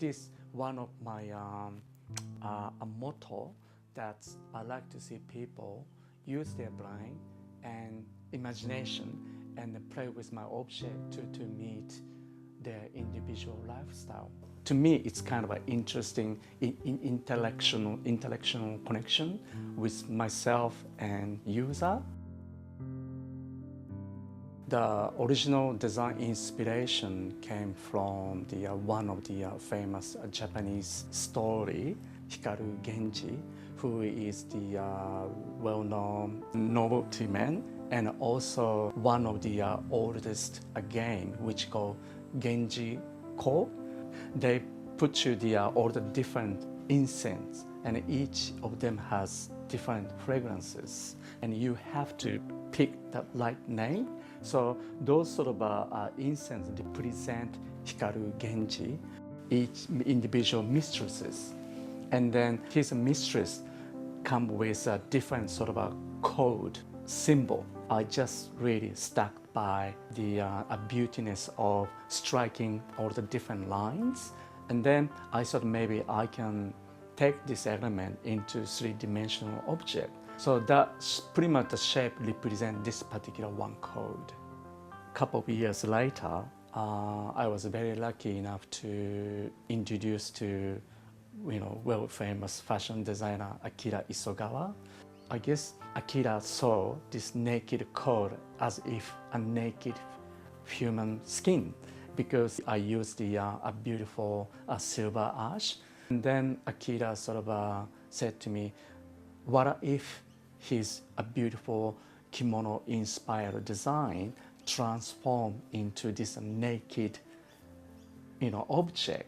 it is one of my a motto that I like to see people use their brain and imagination and play with my object to meet their individual lifestyle. To me, it's kind of an interesting intellectual connection with myself and user. The original design inspiration came from one of the famous Japanese story, Hikaru Genji, who is the well-known novelty man, and also one of the oldest game, which called Genji Ko. They put you all the different incense, and each of them has different fragrances, and you have to pick the right name. So those sort of incense represent Hikaru Genji, each individual mistresses, and then his mistress come with a different sort of a code symbol. I just really stuck by the beautiness of striking all the different lines, and then I thought maybe I can take this element into three-dimensional object. So that's pretty much the shape represents this particular one code. A couple of years later, I was very lucky enough to introduce to world-famous fashion designer Akira Isogawa. I guess Akira saw this naked code as if a naked human skin, because I used a beautiful silver ash. And then Akira sort of said to me, what if his beautiful kimono-inspired design transformed into this naked object?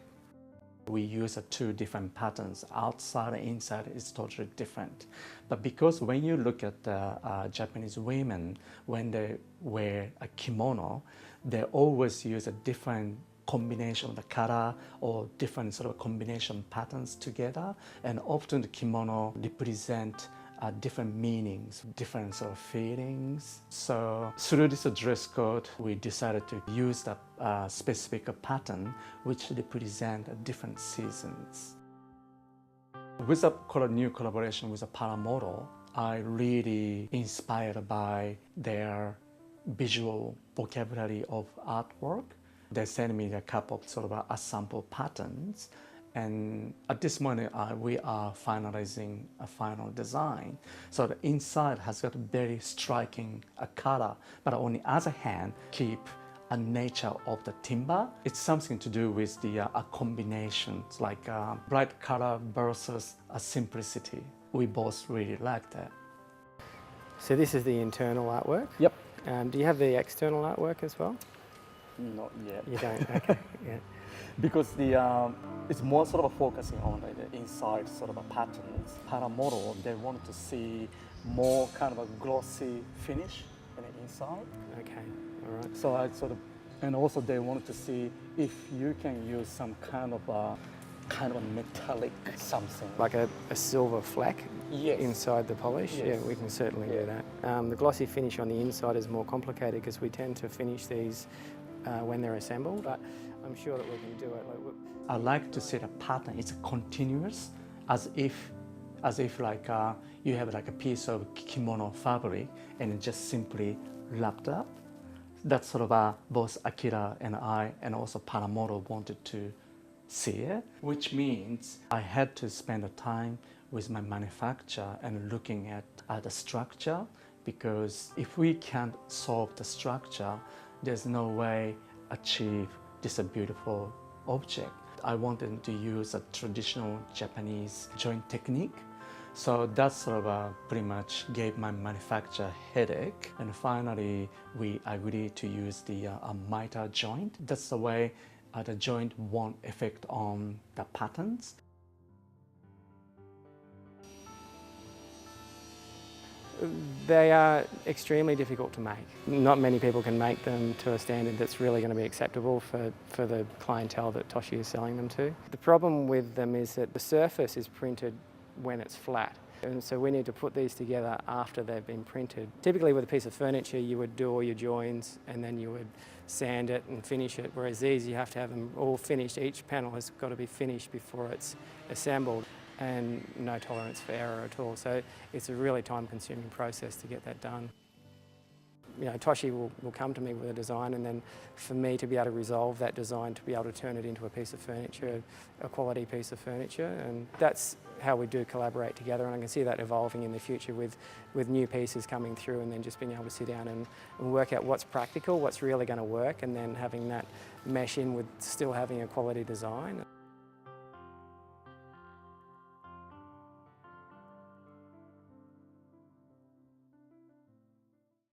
We use two different patterns. Outside and inside is totally different. But because when you look at the Japanese women, when they wear a kimono, they always use a different combination of the color or different sort of combination patterns together. And often the kimono represent different meanings, different sort of feelings. So through this dress code, we decided to use the specific pattern which represent different seasons. With a new collaboration with a Paramoto, I really inspired by their visual vocabulary of artwork. They sent me a couple of sort of sample patterns. And at this moment, we are finalizing a final design. So the inside has got a very striking color, but on the other hand, keep a nature of the timber. It's something to do with the combinations, like bright color versus a simplicity. We both really like that. So this is the internal artwork? Yep. Do you have the external artwork as well? Not yet. You don't? Okay. Yeah. Because it's more sort of focusing on the inside sort of patterns. Paramoto, they wanted to see more kind of a glossy finish in the inside. Okay, all right. So I sort of, and also they wanted to see if you can use some kind of a metallic something. Like a silver flack? Yes. Inside the polish? Yes. Yeah, we can certainly do that. The glossy finish on the inside is more complicated because we tend to finish these when they're assembled, but I'm sure that we can do it. I like to see the pattern. It's continuous, as if like you have like a piece of kimono fabric and just simply wrapped up. That's sort of both Akira and I and also Paramoto wanted to see it, which means I had to spend the time with my manufacturer and looking at the structure, because if we can't solve the structure, there's no way achieve this beautiful object. I wanted to use a traditional Japanese joint technique. So that sort of pretty much gave my manufacturer headache. And finally, we agreed to use the mitre joint. That's the way the joint won't affect on the patterns. They are extremely difficult to make. Not many people can make them to a standard that's really going to be acceptable for the clientele that Toshi is selling them to. The problem with them is that the surface is printed when it's flat. And so we need to put these together after they've been printed. Typically with a piece of furniture you would do all your joins and then you would sand it and finish it, whereas these you have to have them all finished. Each panel has got to be finished before it's assembled, and no tolerance for error at all. So it's a really time-consuming process to get that done. You know, Toshi will come to me with a design, and then for me to be able to resolve that design, to be able to turn it into a piece of furniture, a quality piece of furniture, and that's how we do collaborate together. And I can see that evolving in the future with new pieces coming through, and then just being able to sit down and work out what's practical, what's really going to work, and then having that mesh in with still having a quality design.